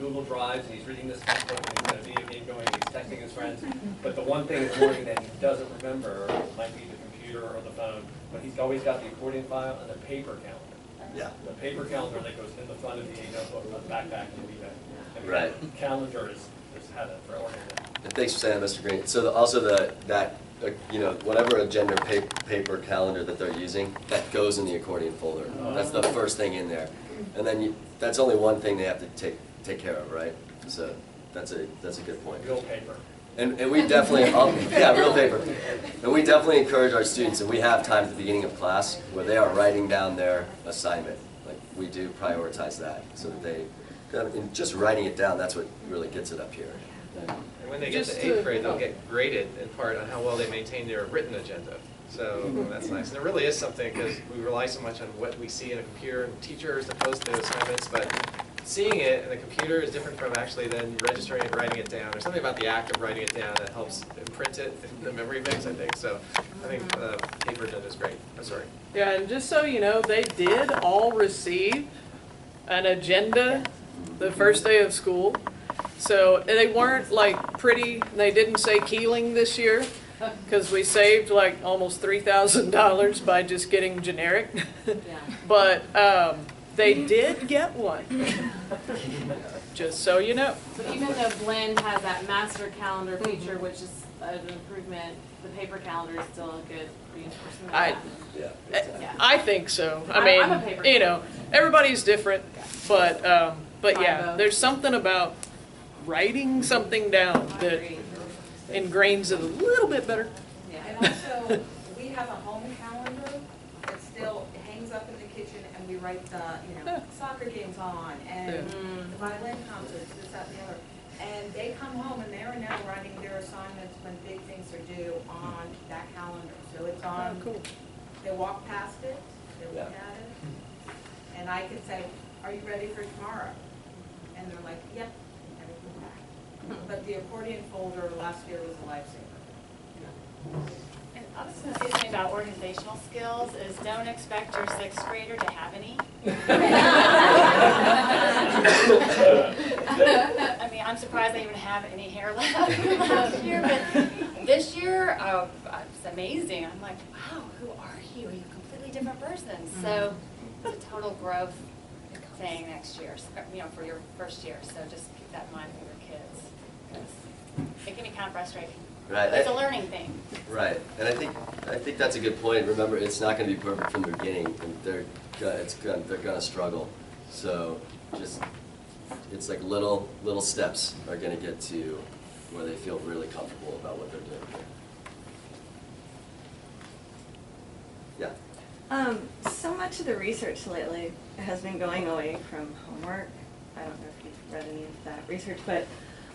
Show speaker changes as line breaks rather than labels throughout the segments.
Google Drives, and he's reading this textbook, and he's got a video game going, and he's texting his friends. But the one thing in the morning that he doesn't remember might be the computer or the phone, but he's always got the accordion file and the paper calendar.
Yeah.
The paper calendar that goes in the front of the notebook, the backpack, and the
Right.
calendar is had it for organizing.
And thanks for saying that, Mr. Green. So also you know, whatever agenda paper calendar that they're using, that goes in the accordion folder. That's the first thing in there, and then that's only one thing they have to take care of, right? So that's a good point.
Real paper.
And we definitely, yeah, real paper. And we definitely encourage our students, and we have time at the beginning of class where they are writing down their assignment. Like, we do prioritize that so that they, and just writing it down, that's what really gets it up here.
And when they get to 8th grade, they'll get graded in part on how well they maintain their written agenda. So that's nice. And it really is something, because we rely so much on what we see in a computer and teachers that post their assignments, but seeing it in the computer is different from actually then registering it and writing it down. There's something about the act of writing it down that helps imprint it in the memory banks, I think. So I think paper agenda is great. I'm sorry.
Yeah, and just so you know, they did all receive an agenda the first day of school. So they weren't like pretty, they didn't say Kealing this year, because we saved like almost $3,000 by just getting generic. But they did get one, just so you know.
So even though Blend has that master calendar feature, which is an improvement, the paper calendar is still a good reinforcement of that.
Yeah.
I think so.
I'm a
I
paper
mean, you know, everybody's different, but
Try
yeah,
both.
there's something about writing something down
I
that
agree.
ingrains it a little bit better.
And also, we have a home calendar that still hangs up in the kitchen, and we write the, soccer games on, and the violin concerts, this, that, and the other. And they come home, and they're now writing their assignments when big things are due on that calendar. So it's on,
Cool.
they walk past it, they look at it, and I can say, are you ready for tomorrow? And they're like, yep, and everything back. But the accordion folder last year was a lifesaver.
And I was going to say something about organizational skills is don't expect your 6th grader to have any. I mean, I'm surprised they even have any hair left last year, but this year, it's amazing. I'm like, wow, who are you? Are you a completely different person? So it's a total growth thing next year, for your first year. So just keep that in mind for your kids, because it can be kind of frustrating.
Right.
It's a learning thing.
Right, and I think that's a good point. Remember, it's not going to be perfect from the beginning, and they're going to struggle. So it's like little steps are going to get to where they feel really comfortable about what they're doing here. Yeah.
So much of the research lately has been going away from homework. I don't know if you've read any of that research, but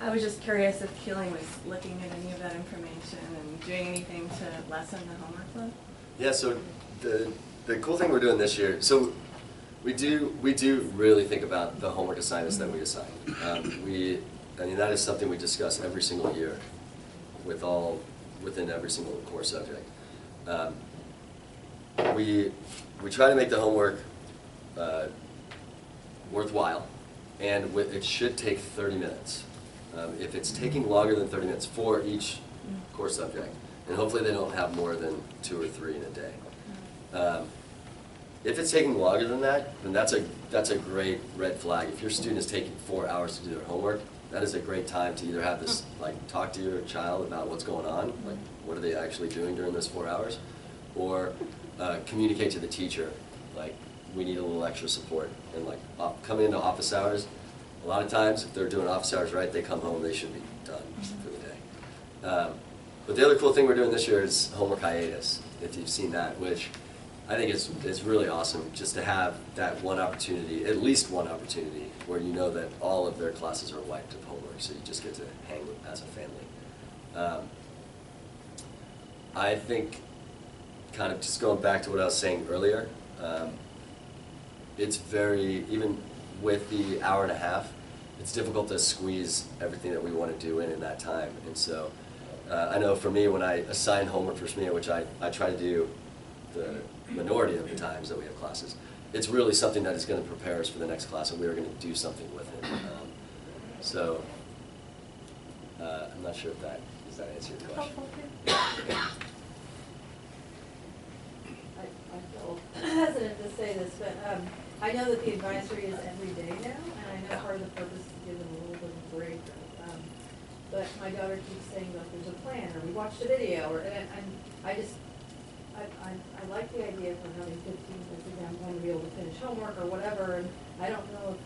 I was just curious if Kealing was looking at any of that information and doing anything to lessen the homework load.
Yeah, so the cool thing we're doing this year, so we do really think about the homework assignments that we assign. I mean, that is something we discuss every single year within every single core subject. We try to make the homework worthwhile, and it should take 30 minutes. If it's taking longer than 30 minutes for each core subject, and hopefully they don't have more than 2 or 3 in a day. If it's taking longer than that, then that's a great red flag. If your student is taking 4 hours to do their homework, that is a great time to either have this, talk to your child about what's going on, what are they actually doing during those 4 hours, or communicate to the teacher, we need a little extra support. And coming into office hours, a lot of times, if they're doing office hours right, they come home, they should be done for the day. But the other cool thing we're doing this year is homework hiatus, if you've seen that, which I think is really awesome, just to have that one opportunity, at least one opportunity, where you know that all of their classes are wiped of homework, so you just get to hang as a family. I think, kind of just going back to what I was saying earlier, it's even with the hour and a half, it's difficult to squeeze everything that we want to do in that time. And so I know for me, when I assign homework for SMIA, which I try to do the minority of the times that we have classes, it's really something that is going to prepare us for the next class, and we are going to do something with it. So, I'm not sure if that, does that answer your question?
I feel hesitant to say this, but I know that the advisory is every day now, and I know part of the purpose is to give them a little bit of a break. But my daughter keeps saying that there's a plan, or we watched a video, or, and I just, I like the idea of having 15 minutes exam time to be able to finish homework or whatever, and I don't know if,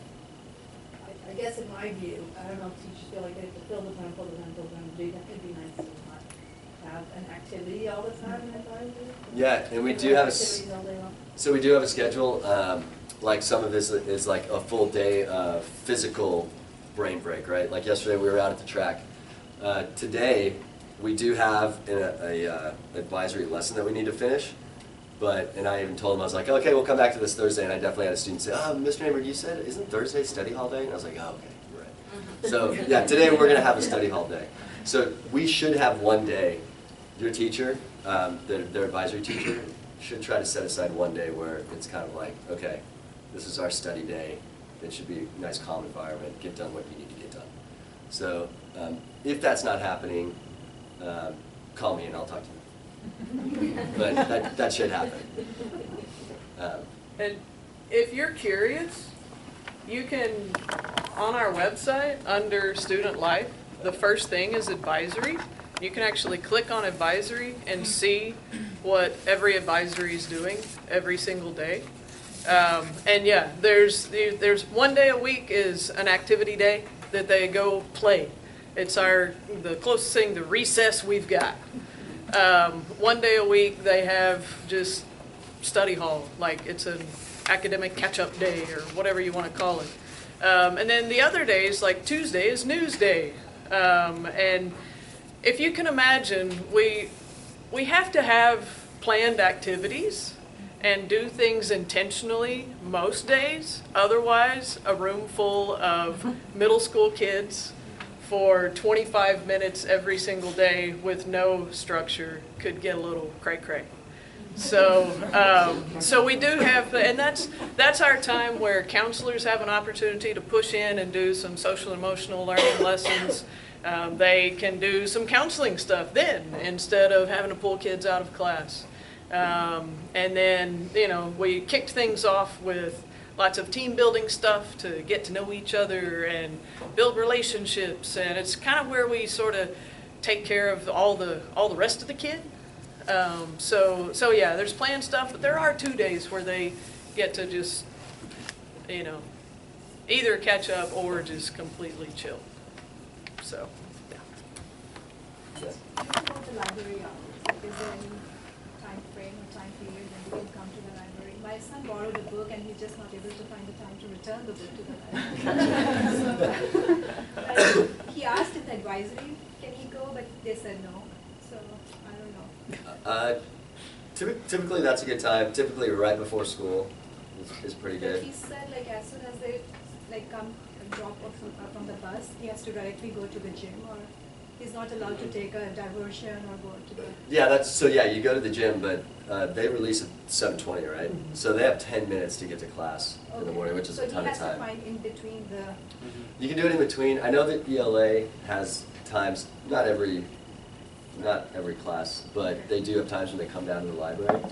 I guess in my view, I don't know if teachers feel like they have to fill the time, fill the time, fill the time, do that. It'd be nice to not have an activity all the time in advisory.
Yeah, and we do have
Activities all day long.
so we do have a schedule, like some of this is like a full day of physical brain break, right? Like yesterday we were out at the track. Today, we do have a advisory lesson that we need to finish, and I even told him, I was like, okay, we'll come back to this Thursday, and I definitely had a student say, oh, Mr. Natenberg, you said, isn't Thursday study hall day? And I was like, oh, okay, you're right. So, yeah, today we're going to have a study hall day. So we should have one day, your teacher, their advisory teacher, should try to set aside one day where it's kind of like, okay, this is our study day. It should be a nice, calm environment. Get done what you need to get done. So if that's not happening, call me and I'll talk to you. But that should happen.
And if you're curious, you can, on our website, under Student Life, the first thing is advisory. You can actually click on advisory and see what every advisory is doing every single day. And yeah, there's one day a week is an activity day that they go play. It's the closest thing to recess we've got. One day a week they have just study hall, like it's an academic catch-up day or whatever you want to call it. And then the other days, like Tuesday is news day. And if you can imagine, we have to have planned activities and do things intentionally most days. Otherwise, a room full of middle school kids for 25 minutes every single day with no structure could get a little cray-cray. So, so we do have, and that's our time where counselors have an opportunity to push in and do some social and emotional learning lessons. They can do some counseling stuff then instead of having to pull kids out of class. And then, we kicked things off with lots of team building stuff to get to know each other and build relationships. And it's kind of where we sort of take care of all the rest of the kid. So yeah, there's planned stuff, but there are 2 days where they get to just, either catch up or just completely chill. So, yeah.
Yes.
About the library hours, is there any time frame or time period when you can come to the library? My son borrowed a book and he's just not able to find the time to return the book to the library. He asked in the advisory, can he go, but they said no. So, I don't know.
Typically that's a good time. Typically right before school is pretty
But
good.
he said as soon as they come and drop off from the bus, he has to directly go to the gym, or he's not allowed to take a diversion or go to the...
Yeah, you go to the gym, but they release at 7:20, right?
Mm-hmm.
So they have 10 minutes to get to class in the
Okay.
morning, which is a ton of
So he has
time.
to find in between the...
You can do it in between. I know that ELA has times, not every class, but they do have times when they come down to the library.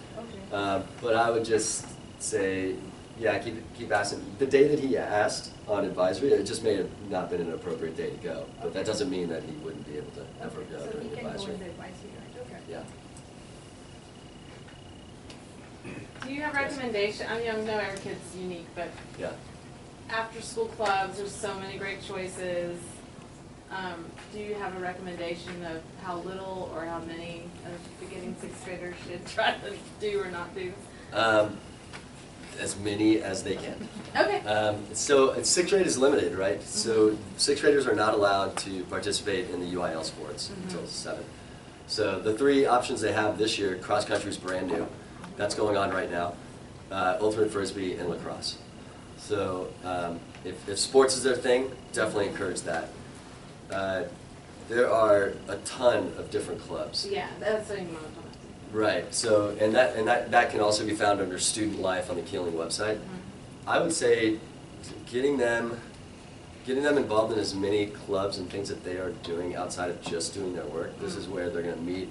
Okay.
But I would just say, yeah, keep asking. The day that he asked on advisory, it just may have not been an appropriate day to go. But that doesn't mean that he wouldn't be able to ever go
So
during
he can go
advisory.
in the advisory, right? Okay.
Yeah.
Do you have recommendation? I know every kid's unique, but
Yeah.
after school clubs, there's so many great choices. Do you have a recommendation of how little or how many of beginning sixth graders should try to do or not do?
As many as they can.
Okay.
So sixth grade is limited, right? So sixth graders are not allowed to participate in the UIL sports until 7. So the 3 options they have this year, cross country is brand new. That's going on right now. Ultimate Frisbee and lacrosse. So if sports is their thing, definitely encourage that. There are a ton of different clubs.
Yeah, that's what I'm talking about.
Right. So and that can also be found under Student Life on the Kealing website. I would say getting them getting them involved in as many clubs and things that they are doing outside of just doing their work. This is where they're going to meet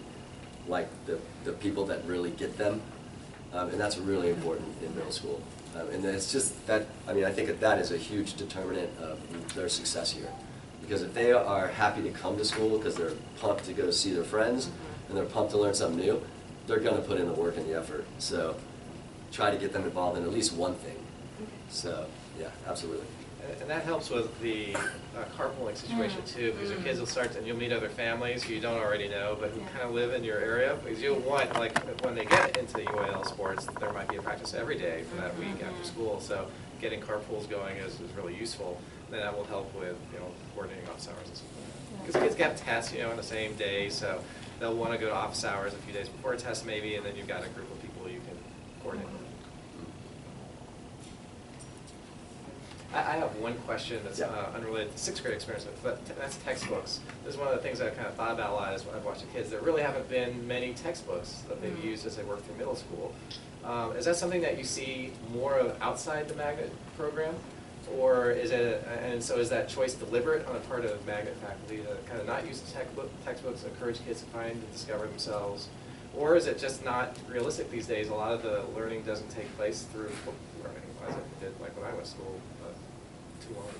like the people that really get them, and that's really important in middle school. And it's just that, I mean, I think that is a huge determinant of their success here. Because if they are happy to come to school because they're pumped to go see their friends and they're pumped to learn something new, they're going to put in the work and the effort. So try to get them involved in at least one thing. So yeah, absolutely.
And that helps with the carpooling situation too, because your kids will start, and you'll meet other families who you don't already know, but who kind of live in your area. Because you'll want, like, when they get into UAL sports, there might be a practice every day for that week after school. So getting carpools going is really useful. And that will help with, coordinating office hours and stuff. Because kids get tests, on the same day, so they'll want to go to office hours a few days before a test maybe, and then you've got a group of people you can coordinate with. I have one question that's unrelated to sixth grade experience, but that's textbooks. This is one of the things I kind of thought about a lot as I've watched the kids. There really haven't been many textbooks that they've used as they work through middle school. Is that something that you see more of outside the magnet program? Or is it, and so is that choice deliberate on the part of magnet faculty to kind of not use the textbooks, encourage kids to find and discover themselves? Or is it just not realistic these days? A lot of the learning doesn't take place through book learning, as it did like when I went to school too long ago.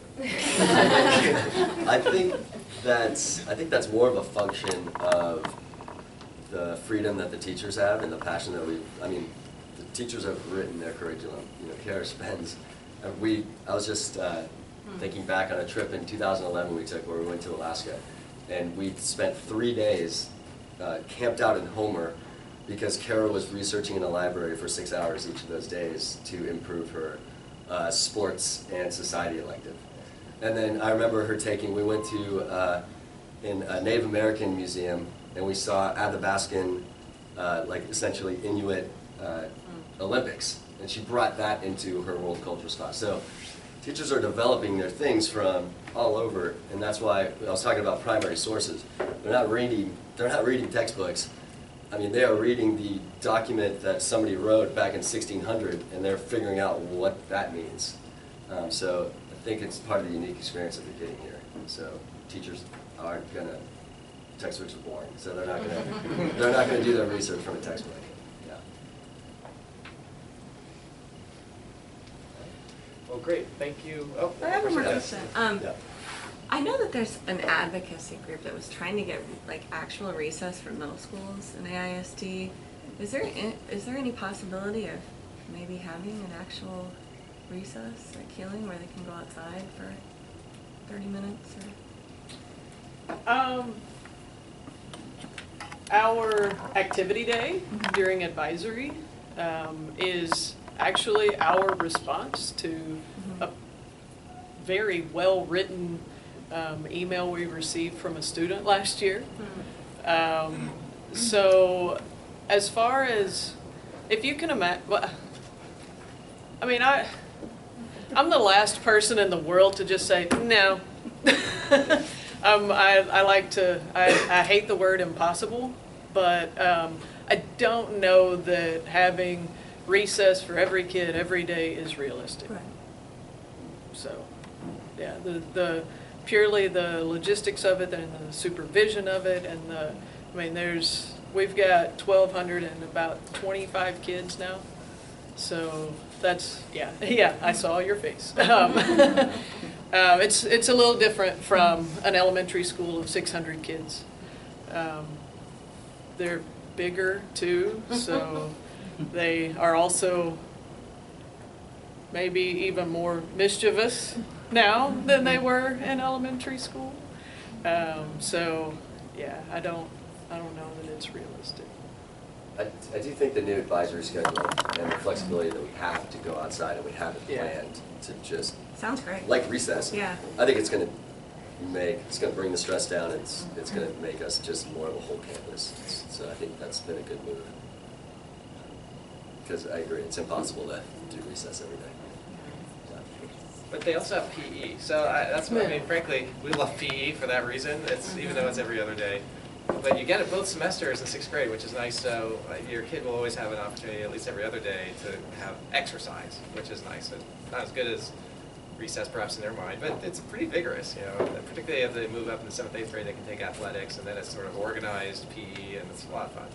I think that's more of a function of the freedom that the teachers have and the passion that the teachers have written their curriculum. Kara spends, I was just thinking back on a trip in 2011 we took where we went to Alaska, and we spent 3 days camped out in Homer because Kara was researching in the library for 6 hours each of those days to improve her sports and society elective. And then I remember her we went to in a Native American museum, and we saw Athabascan, like essentially Inuit Olympics, and she brought that into her world cultures class. So teachers are developing their things from all over, and that's why I was talking about primary sources. They're not reading textbooks. I mean, they are reading the document that somebody wrote back in 1600, and they're figuring out what that means. So I think it's part of the unique experience that they're getting here. So teachers aren't gonna, textbooks are boring, so they're not gonna do their research from a textbook. Yeah.
Well, great, thank you. Oh,
I have one more
yes.
question.
Yeah.
I know that there's an advocacy group that was trying to get like actual recess for middle schools in AISD. Is there any possibility of maybe having an actual recess at Kealing where they can go outside for 30 minutes? Or?
Our activity day during advisory is actually our response to a very well-written email we received from a student last year. So as far as, if you can imagine, I mean, I'm the last person in the world to just say, no. I hate the word impossible, but I don't know that having recess for every kid every day is realistic.
Right.
So, yeah, purely the logistics of it and the supervision of it, and we've got 1,200 and about 25 kids now. So that's, yeah, I saw your face. It's a little different from an elementary school of 600 kids. They're bigger too, so they are also maybe even more mischievous now than they were in elementary school. So yeah, I don't know that it's realistic.
I do think the new advisory schedule and the flexibility that we have to go outside and we have it planned to just
Sounds great.
like recess.
Yeah.
I think it's going to bring the stress down. It's going to make us just more of a whole campus. So I think that's been a good move. Because I agree, it's impossible to do recess every day.
But they also have PE, so that's what I mean. Frankly, we love PE for that reason. It's even though it's every other day. But you get it both semesters in 6th grade, which is nice. So your kid will always have an opportunity, at least every other day, to have exercise, which is nice. It's not as good as recess perhaps in their mind, but it's pretty vigorous, you know, and particularly as they move up in the 7th, 8th grade, they can take athletics, and then it's sort of organized PE, and it's a lot of fun.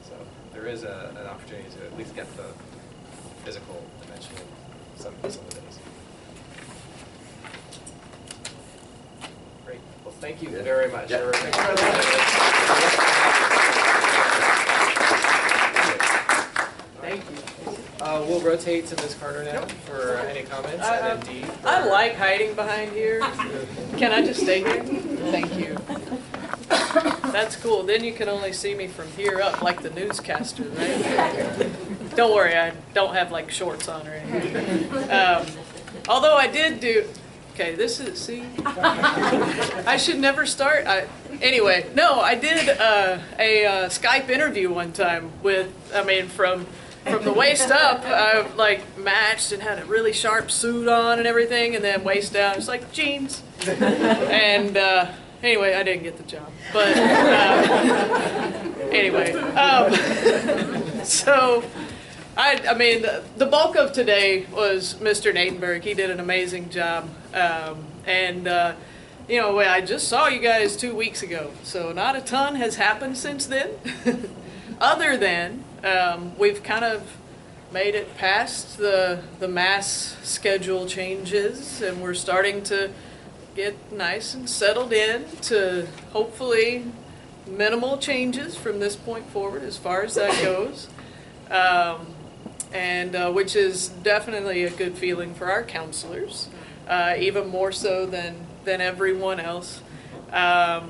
So there is an opportunity to at least get the physical dimension in some of the days. Great. Well, thank you very much.
Yeah.
Thank you.
We'll rotate to Ms. Carter now for any comments, and then Dee.
I like hiding behind here. Can I just stay here? Thank you. That's cool. Then you can only see me from here up, like the newscaster, right? Don't worry, I don't have like shorts on or anything. Although I did do, okay, this is, see? I should never start. Anyway, no, I did a Skype interview one time with, from the waist up, I like matched and had a really sharp suit on and everything, and then waist down, it's like jeans. And anyway, I didn't get the job. But anyway, so the bulk of today was Mr. Natenberg. He did an amazing job. You know, I just saw you guys 2 weeks ago, so not a ton has happened since then, other than we've kind of made it past the mass schedule changes, and we're starting to get nice and settled in to hopefully minimal changes from this point forward as far as that goes, which is definitely a good feeling for our counselors, even more so than everyone else. I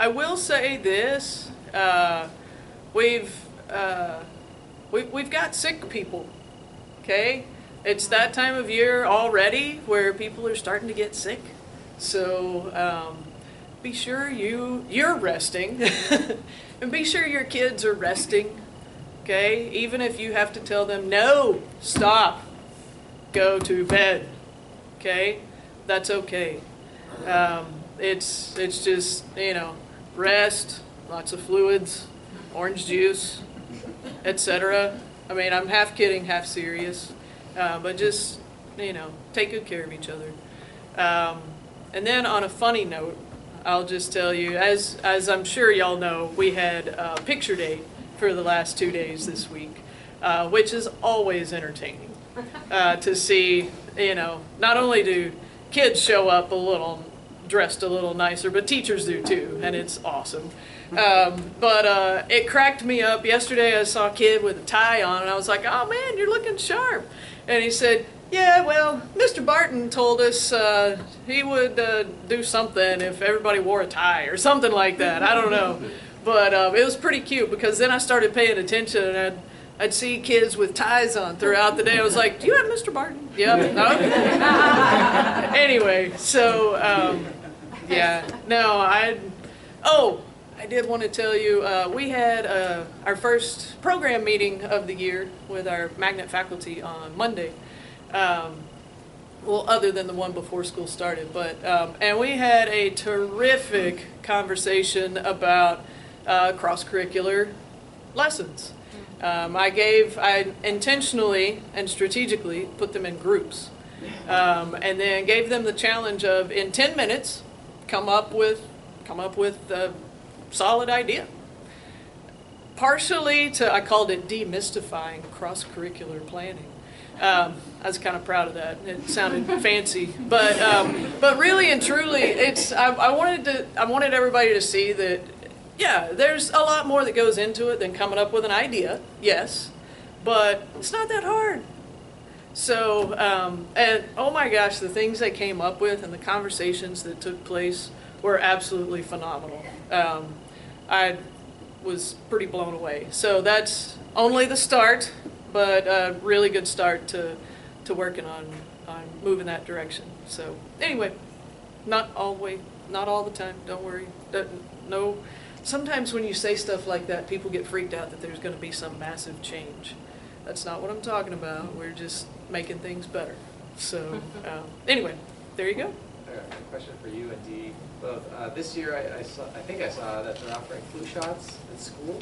will say this. We've got sick people, okay? It's that time of year already where people are starting to get sick. So be sure you're resting and be sure your kids are resting, okay? Even if you have to tell them, no, stop, go to bed, okay? That's okay. It's just, you know, rest, lots of fluids, orange juice, etc. I'm half kidding, half serious, but just, you know, take good care of each other. And then on a funny note, I'll just tell you, as I'm sure y'all know, we had picture day for the last 2 days this week, which is always entertaining to see, you know, not only do kids show up dressed a little nicer, but teachers do too, and it's awesome. But it cracked me up. Yesterday I saw a kid with a tie on, and I was like, oh man, you're looking sharp. And he said, yeah, well, Mr. Barton told us he would do something if everybody wore a tie or something like that. I don't know. But it was pretty cute, because then I started paying attention, and I'd see kids with ties on throughout the day. I was like, do you have Mr. Barton? Yep. Okay. Anyway, so yeah, no, I did want to tell you, we had our first program meeting of the year with our magnet faculty on Monday. Well, other than the one before school started, but and we had a terrific conversation about cross-curricular lessons. I intentionally and strategically put them in groups, and then gave them the challenge of, in 10 minutes, come up with a solid idea. Partially I called it demystifying cross-curricular planning. I was kind of proud of that. It sounded fancy, but really and truly, I wanted everybody to see that, yeah, there's a lot more that goes into it than coming up with an idea, yes, but it's not that hard. So, and oh my gosh, the things they came up with and the conversations that took place were absolutely phenomenal. I was pretty blown away. So that's only the start, but a really good start to working on moving that direction. So anyway, not all the time, don't worry. No. Sometimes when you say stuff like that, people get freaked out that there's going to be some massive change. That's not what I'm talking about. We're just making things better. So anyway, there you go.
A question for you and Dee both. This year, I think I saw that they're offering flu shots at school.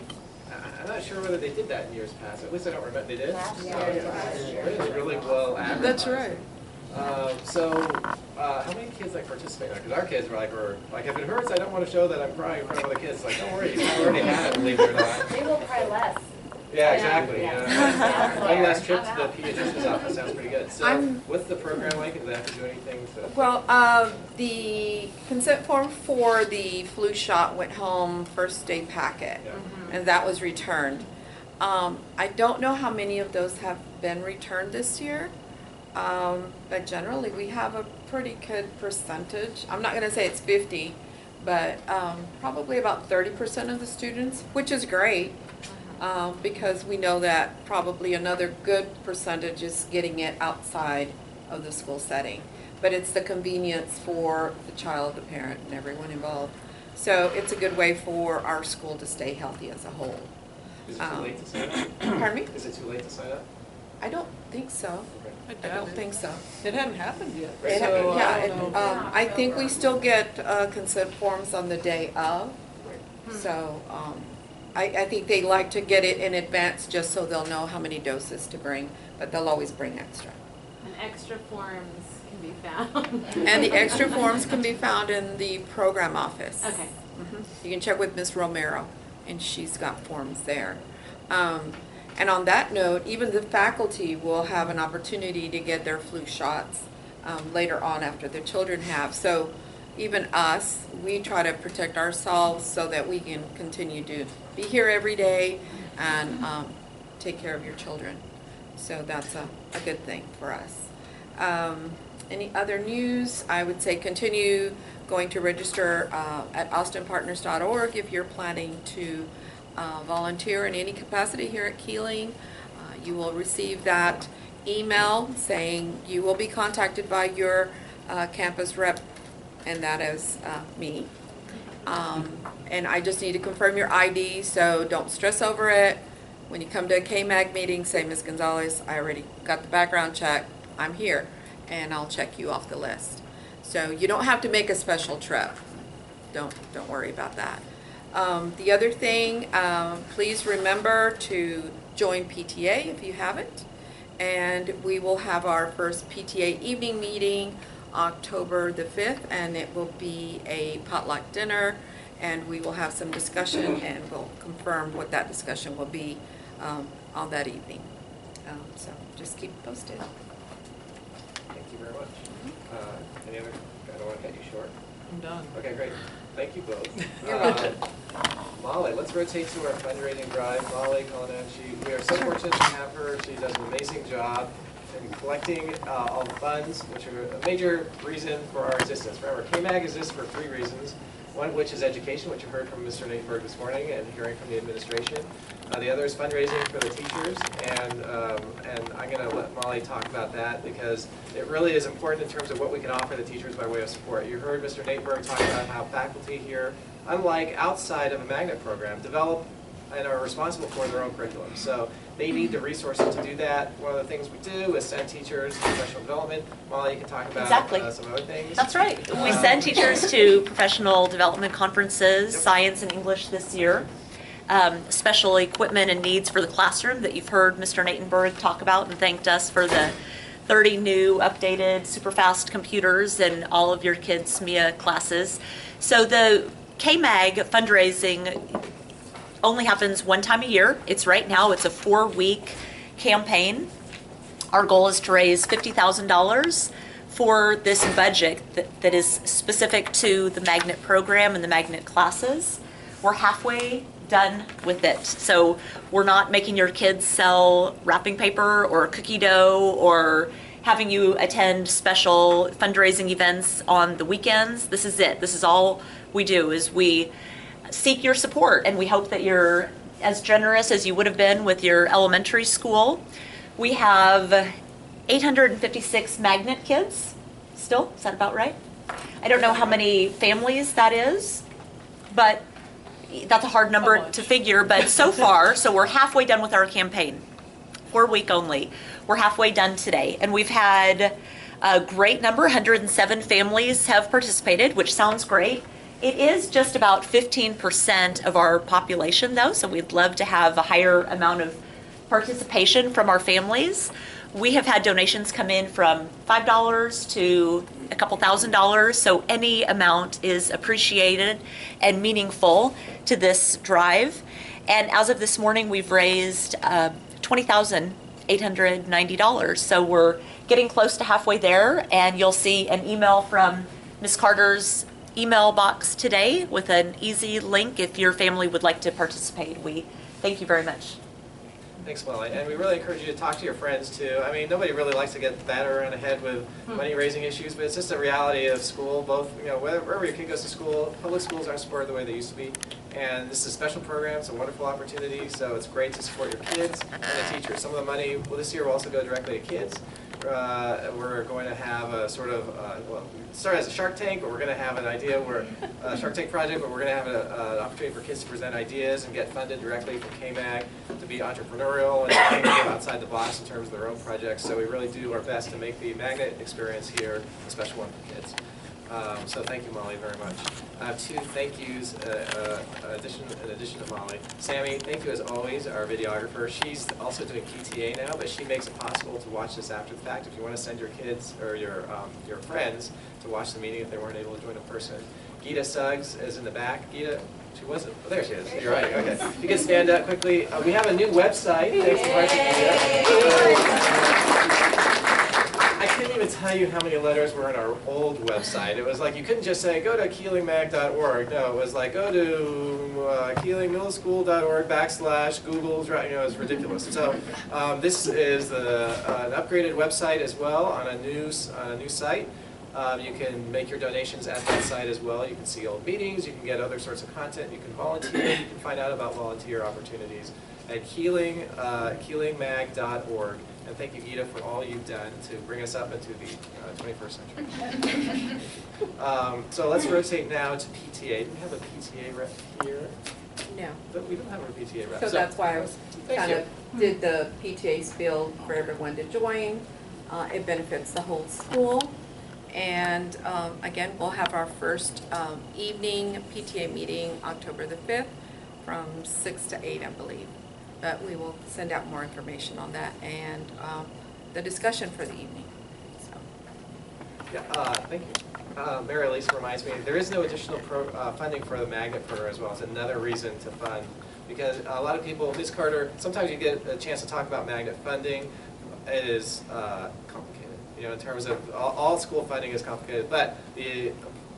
I'm not sure whether they did that in years past. At least I don't remember. They did?
Last year.
Really, really well advertised.
That's right.
How many kids like participate in that? Because our kids were like, if it hurts, I don't want to show that I'm crying in front of other kids. Like, don't worry, I already had it, believe it or not.
They will cry less.
Yeah, exactly.
Yeah.
One last trip to the pediatrician's office sounds pretty good. So, what's the program like? Do they have to do anything to?
Well, the consent form for the flu shot went home first day packet,
Yeah.
and that was returned. I don't know how many of those have been returned this year, but generally we have a pretty good percentage. I'm not going to say it's 50, but probably about 30% of the students, which is great. Because we know that probably another good percentage is getting it outside of the school setting. But it's the convenience for the child, the parent, and everyone involved. So it's a good way for our school to stay healthy as a whole.
Is it too late to sign up?
Pardon me?
Is it too late to sign up?
I don't think so.
Okay.
I don't think so.
It hadn't happened yet.
It-
So,
yeah, I think we still get consent forms on the day of.
Right.
So I think they like to get it in advance just so they'll know how many doses to bring, but they'll always bring extra.
And extra forms can be found.
And the extra forms can be found in the program office.
Okay.
You can check with Ms. Romero, and she's got forms there. And on that note, even the faculty will have an opportunity to get their flu shots later on after the children have. So even us, we try to protect ourselves so that we can continue to be here every day and take care of your children. So that's a good thing for us. Any other news? I would say continue going to register at austinpartners.org if you're planning to volunteer in any capacity here at Kealing. You will receive that email saying you will be contacted by your campus rep, and that is me. And I just need to confirm your ID, so don't stress over it. When you come to a KMag meeting, say, Ms. Gonzalez, I already got the background check, I'm here, and I'll check you off the list. So you don't have to make a special trip. Don't worry about that. The other thing, please remember to join PTA if you haven't. And we will have our first PTA evening meeting October the 5th, and it will be a potluck dinner, and we will have some discussion, and we'll confirm what that discussion will be on that evening. So just keep posted.
Thank you very much. Any other? I don't want to cut you short.
I'm done.
Okay, great. Thank you both.
You're welcome.
Molly, let's rotate to our fundraising drive. Molly Colonacci, we are so fortunate to have her. She does an amazing job in collecting all the funds, which are a major reason for our existence. Remember, KMag exists for 3 reasons. One of which is education, which you heard from Mr. Natenberg this morning and hearing from the administration. The other is fundraising for the teachers, and I'm going to let Molly talk about that because it really is important in terms of what we can offer the teachers by way of support. You heard Mr. Natenberg talk about how faculty here, unlike outside of a magnet program, develop and are responsible for their own curriculum. So they need the resources to do that. One of the things we do is send teachers to professional development. Molly, you can talk about some other things.
That's right. We send teachers to professional development conferences,
Yep.
science and English this year. Special equipment and needs for the classroom that you've heard Mr. Natenberg talk about, and thanked us for the 30 new updated super fast computers in all of your kids' SMIA classes. So the KMag fundraising only happens one time a year. It's right now, it's a 4-week campaign. Our goal is to raise $50,000 for this budget that is specific to the magnet program and the magnet classes. We're halfway done with it. So we're not making your kids sell wrapping paper or cookie dough or having you attend special fundraising events on the weekends. This is it. This is all we do, is we seek your support, and we hope that you're as generous as you would have been with your elementary school. We have 856 magnet kids still. Is that about right? I don't know how many families that is, but that's a hard number to figure. But so far, so we're halfway done with our campaign. 4-week only. We're halfway done today, and we've had a great number. 107 families have participated, which sounds great. It is just about 15% of our population, though, so we'd love to have a higher amount of participation from our families. We have had donations come in from $5 to a couple $1,000s, so any amount is appreciated and meaningful to this drive. And as of this morning, we've raised $20,890. So we're getting close to halfway there, and you'll see an email from Ms. Carter's email box today with an easy link if your family would like to participate. We thank you very much.
Thanks, Molly. And we really encourage you to talk to your friends, too. I mean, nobody really likes to get battered around the head with money-raising issues, but it's just a reality of school. Both, wherever your kid goes to school, public schools aren't supported the way they used to be. And this is a special program. It's a wonderful opportunity, so it's great to support your kids and the teachers. Some of the money, well, this year will also go directly to kids. We're going to have a sort of, well, it started as a Shark Tank, but we're going to have an idea where, Shark Tank project, but we're going to have an opportunity for kids to present ideas and get funded directly from KMag to be entrepreneurial and think outside the box in terms of their own projects. So we really do our best to make the magnet experience here a special one for kids. So thank you, Molly, very much. Two thank yous in addition to Molly. Sammy, thank you as always, our videographer. She's also doing PTA now, but she makes it possible to watch this after the fact. If you want to send your kids or your friends to watch the meeting if they weren't able to join in person. Gita Suggs is in the back. Gita, she wasn't. Oh, there she is. You're right. Okay. You can stand up quickly. We have a new website. Thanks for watching, Gita. I couldn't even tell you how many letters were in our old website. It was like you couldn't just say go to kealingmag.org. No, it was like go to kealingmiddleschool.org/Google. It was ridiculous. So this is an upgraded website as well on a new site. You can make your donations at that site as well. You can see old meetings. You can get other sorts of content. You can volunteer. You can find out about volunteer opportunities at kealingmag.org. And thank you, Gita, for all you've done to bring us up into the 21st century. So let's rotate now to PTA. Do we have a PTA rep here?
No.
But we don't have a PTA rep.
So that's why I was
Thank you.
did the PTA spiel for everyone to join. It benefits the whole school. And again, we'll have our first evening PTA meeting October the 5th from 6 to 8, I believe. But we will send out more information on that and the discussion for the evening. So.
Yeah, thank you. Mary Elise reminds me, there is no additional funding for the magnet program as well. It's another reason to fund. Because a lot of people, Ms. Carter, sometimes you get a chance to talk about magnet funding. It is complicated. In terms of all school funding is complicated. But the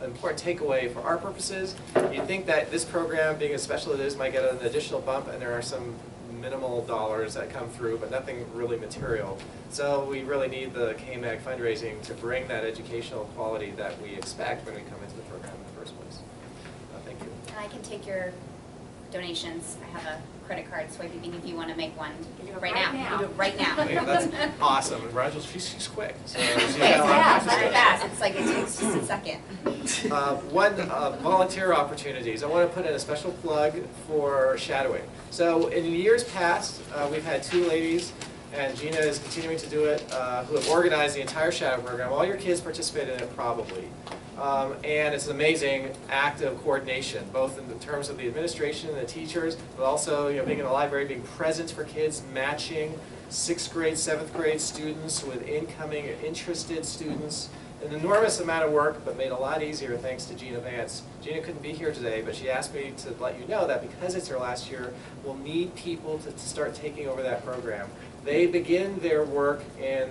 important takeaway for our purposes, you'd think that this program, being as special as it is, might get an additional bump, and there are some minimal dollars that come through, but nothing really material. So we really need the KMag fundraising to bring that educational quality that we expect when we come into the program in the first place. Thank you.
And I can take your donations. I have a credit card swiping if you want to make one. You can do it right now. You can do it right now.
Okay, that's awesome. And Rachel, she's quick. So
It's fast. Very fast. It's like it takes just a second.
Volunteer opportunities. I want to put in a special plug for shadowing. So in years past, we've had two ladies, and Gina is continuing to do it, who have organized the entire shadow program. All your kids participate in it probably. And it's an amazing act of coordination, both in terms of the administration and the teachers, but also being in the library, being present for kids, matching 6th grade, 7th grade students with incoming interested students. An enormous amount of work, but made a lot easier thanks to Gina Vance. Gina couldn't be here today, but she asked me to let you know that because it's her last year, we'll need people to start taking over that program. They begin their work in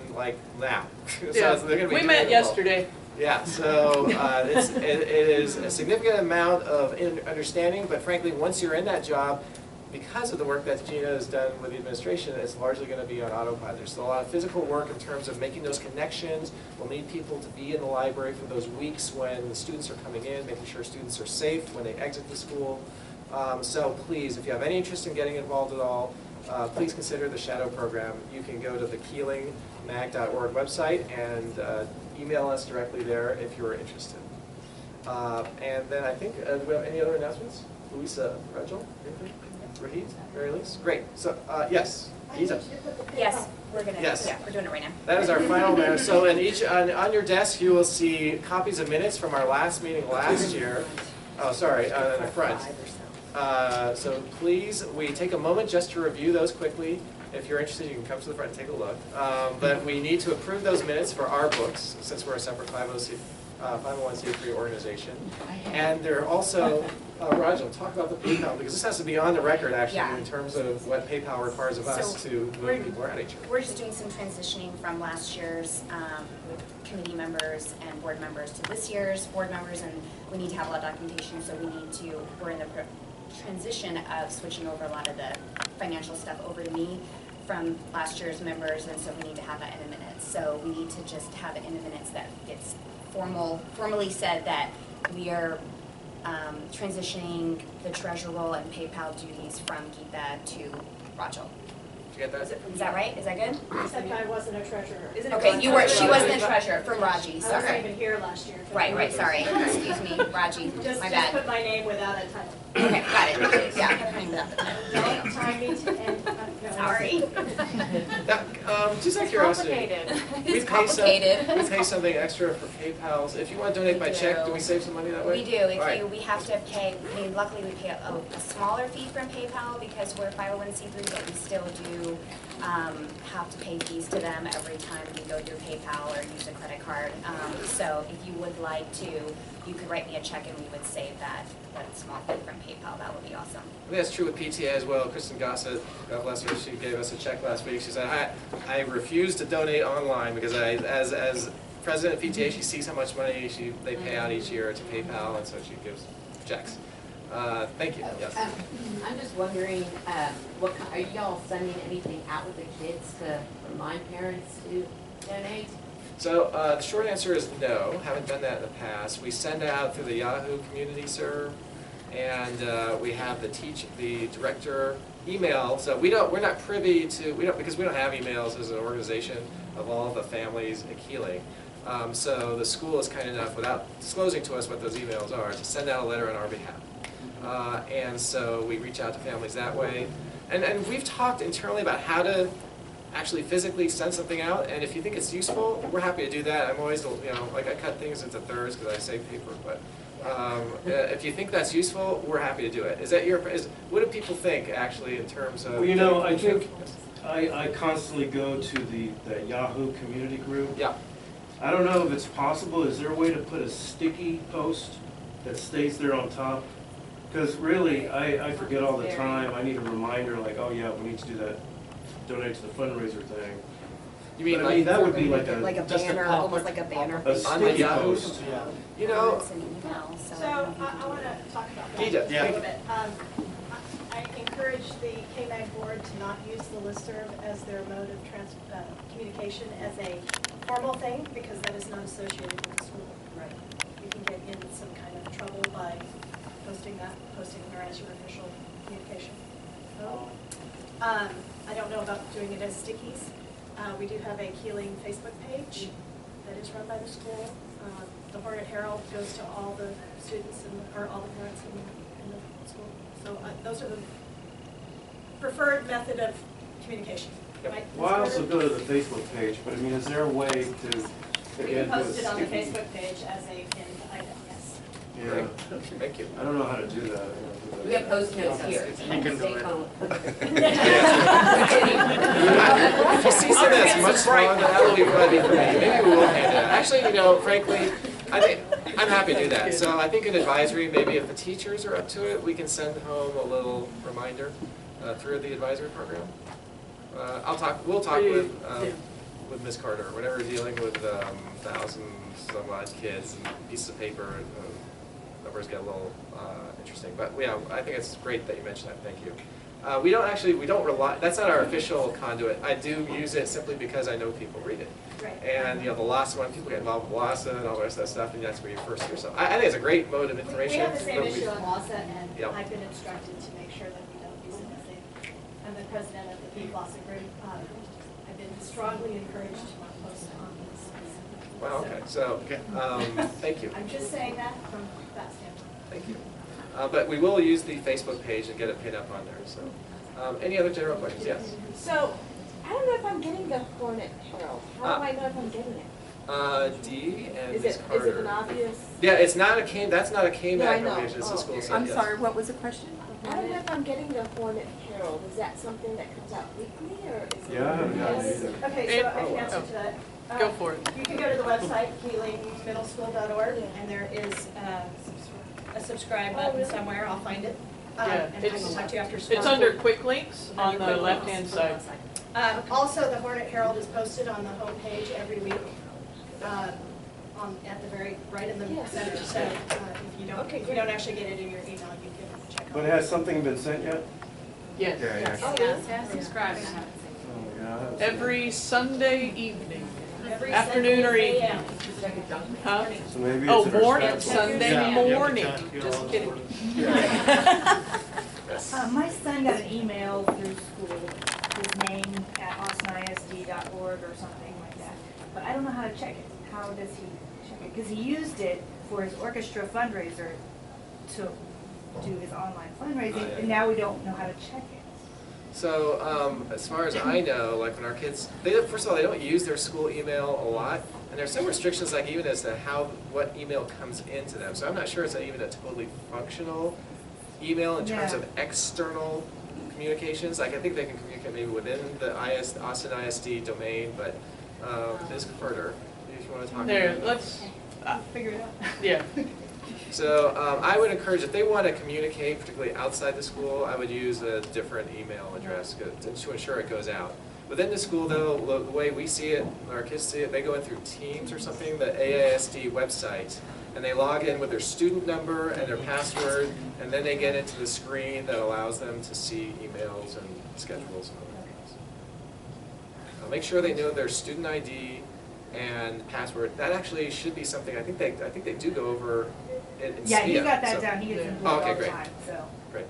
now.
Yeah.
So they're gonna be
We
doing
met
it
yesterday.
Yeah, so it is a significant amount of understanding, but frankly, once you're in that job, because of the work that Gina has done with the administration, it's largely going to be on autopilot. There's still a lot of physical work in terms of making those connections. We'll need people to be in the library for those weeks when the students are coming in, making sure students are safe when they exit the school. So please, if you have any interest in getting involved at all, please consider the Shadow Program. You can go to the kealingmag.org website and email us directly there if you're interested. And then I think, do we have any other announcements? Louisa, Rachel, anything? Rahid, Mary Elise? Great. So, yes. Isa.
Yes, we're gonna.
Yes.
Yeah, we're doing it right now.
That is our final matter. So, on your desk, you will see copies of minutes from our last meeting last year. Oh, sorry, in the front. So please, we take a moment just to review those quickly. If you're interested, you can come to the front and take a look. But we need to approve those minutes for our books, since we're a separate 501c3 organization. And there are also, Raj, talk about the PayPal, because this has to be on the record, actually,
Yeah.
in terms of what PayPal requires of us
So
to move people around each year.
We're just doing some transitioning from last year's committee members and board members to this year's board members, and we need to have a lot of documentation, so we're in the transition of switching over a lot of the financial stuff over to me from last year's members, and so we need to have that in the minutes. So we need to just have it in the minutes that it's formally said that we are transitioning the treasurer role and PayPal duties from Geeta to Rachel.
Did you get that?
Is that right? Is that good?
Except I wasn't a treasurer.
Okay, she wasn't a treasurer, from Raji,
I wasn't
sorry.
even here last year.
Right, sorry, excuse me, Raji,
Just
my bad.
put my name without a title.
Okay, got it, yeah, her name without the title.
Don't tie me to any, no.
Sorry.
Now, just out of curiosity.
It's complicated.
We pay something extra for PayPal's. If you want to donate by check, do we save some money that way?
We do,
All right.
we have to pay, I mean, luckily we pay a smaller fee from PayPal because we're 501c3, but we still do have to pay fees to them every time we go through PayPal or use a credit card. So if you would like to, you could write me a check and we would save that small fee from PayPal. That would be awesome.
I think that's true with PTA as well. Kristen Gossett, God bless her, she gave us a check last week. She said, I refuse to donate online because as president of PTA, she sees how much money they pay out each year to PayPal, and so she gives checks. Thank you. Yes.
I'm just wondering, are y'all sending anything out with the kids to remind parents to donate?
So the short answer is no. Haven't done that in the past. We send out through the Yahoo Community Serve, and we have the director email. So we're not privy to because we don't have emails as an organization of all the families at Kealing. So the school is kind enough, without disclosing to us what those emails are, to send out a letter on our behalf. And so we reach out to families that way. And we've talked internally about how to actually physically send something out, and if you think it's useful, we're happy to do that. I'm always, like I cut things into thirds because I save paper, but if you think that's useful, we're happy to do it. What do people think, actually, in terms of...
Well, I think I constantly go to the Yahoo community group.
Yeah.
I don't know if it's possible. Is there a way to put a sticky post that stays there on top? Because really, I forget all the time. I need a reminder, like, oh yeah, we need to do that, donate to the fundraiser thing.
You mean,
but, I mean, that would be like a
banner, almost like a banner.
A sticky post.
So I want to talk about that
Geeta,
a little bit. I encourage the KMag board to not use the listserv as their mode of communication as a formal thing, because that is not associated with the school. Right. You can get in some kind of trouble by posting there as your official communication. So, I don't know about doing it as stickies. We do have a Kealing Facebook page that is run by the school. The Hornet Herald goes to all the students or all the parents in the school. So those are the preferred method of communication. Right?
Well, I also go to the Facebook page, but I mean, is there a way to,
We
again,
can
do a
post it on the
sticky?
Facebook page as a pinned item, yes.
Yeah.
Thank you.
I don't know how to do that.
We have post notes here.
You can do it.
If you see something that's much smaller, that would be really for me. Maybe we will hand it out. Actually, frankly, I'm happy to do that. So I think in advisory, maybe if the teachers are up to it, we can send home a little reminder through the advisory program. We'll talk with Ms. Carter, whenever we're dealing with thousands some odd kids and pieces of paper, numbers get a little interesting. But yeah, I think it's great that you mentioned that. Thank you. We don't rely, that's not our official conduit. I do use it simply because I know people read it.
Right.
And the last one, people get involved with WASA and all the rest of that stuff, and that's where you first hear something. I think it's a great mode of information.
We have the same issue on WASA, and
Yep.
I've been instructed to make sure that we don't use it as I'm the president of the WASA group. I've been strongly encouraged to not post on these.
Wow, okay. So, thank you.
I'm just saying that from that standpoint.
Thank you. But we will use the Facebook page and get it pinned up on there. So, any other general questions? Yes.
So, I don't know if I'm getting the Hornet Herald. How do I know if I'm getting it?
D and
Is
Ms.
it
Carter.
an obvious?
Yeah, it's not a K, that's not a KMag
No, I know.
notation, it's a
Oh,
school
okay.
site,
I'm
yes.
sorry, what was the question?
I don't know if I'm getting the Hornet Herald. Is that something that comes out weekly or is it?
Yeah, I haven't gotten
Yes.
it either.
Okay, so I
Oh,
can
wow.
answer to that.
Go for it.
You can go to the website, kealingmiddleschool.org, and there is a subscribe button somewhere, I'll find it.
Yeah,
And I
it's-
can talk to you after school.
It's under quick links on the left-hand side.
Also, the Hornet Herald is posted on the homepage every week, at the very, right in the center, so if you don't actually get it in your email, you can check on
But
it.
has something been sent yet?
Yes,
Oh, yes, subscribe, and I haven't seen it.
Oh, yeah, I haven't seen it.
every Sunday evening,
Every
afternoon or
Sunday
evening.
AM.
Huh?
So maybe
Oh,
it's in our
morning,
spam.
Sunday morning, just kidding.
My son got an email through school, his name at austinisd.org or something like that. But I don't know how to check it. How does he check it? Because he used it for his orchestra fundraiser to do his online fundraising, and now we don't know how to check it.
So, as far as I know, like when our kids, first of all, they don't use their school email a lot, and there's some restrictions, like even as to what email comes into them. So I'm not sure it's even a totally functional email in terms
Yeah.
of external communications. Like I think they can communicate maybe within the Austin ISD domain, but Ms. Carter, if you want to talk
There,
about that.
let's,
Figure it out.
yeah.
So I would encourage, if they want to communicate, particularly outside the school, I would use a different email address to ensure it goes out. Within the school, though, the way we see it, our kids see it, they go in through Teams or something, the AISD website, and they log in with their student number and their password, and then they get into the screen that allows them to see emails and schedules and other things. Make sure they know their student ID and password. That actually should be something, I think they do go over in
Yeah, he
SMIA,
got that
so-
down. He gets
Yeah.
involved
Oh,
all
okay,
the
great.
time, so.
Great.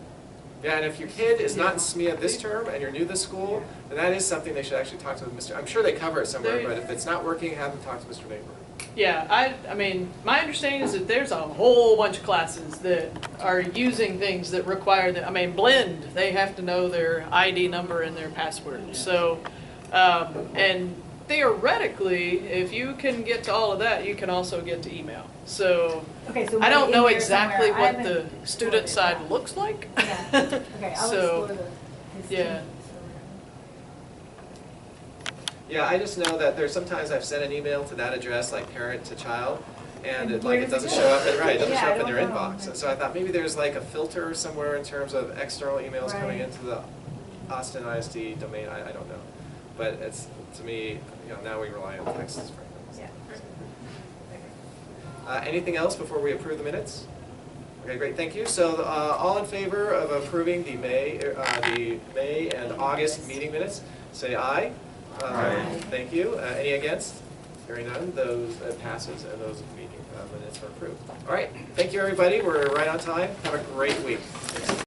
Yeah, and if your kid is not in SMIA this term and you're new to the school, then that is something they should actually talk to Mr. I'm sure they cover it somewhere,
They-
but if it's not working, have them talk to Mr. Natenberg.
Yeah, I mean, my understanding is that there's a whole bunch of classes that are using things that require that, I mean, Blend, they have to know their ID number and their password. So, and theoretically, if you can get to all of that, you can also get to email. So,
Okay, so
I don't
in
know
there
exactly
somewhere. I
what the
haven't
student
explored it.
side looks like.
Yeah. Okay, I'll
So,
explore his
yeah.
team.
Yeah, I just know that there's sometimes I've sent an email to that address, like parent to child, and it,
where
like it
does
doesn't
it
show
go?
up, it doesn't
Yeah,
show
I
up in
don't
their
know.
inbox. So I thought maybe there's like a filter somewhere in terms of external emails coming
Right.
into the Austin ISD domain. I don't know, but it's to me, now we rely on texts for things.
Yeah.
Anything else before we approve the minutes? Okay, great, thank you. So all in favor of approving the May and August meeting minutes, say aye.
Aye.
Thank you. Any against? Hearing none, those passes and those meeting minutes are approved. All right, thank you everybody. We're right on time. Have a great week.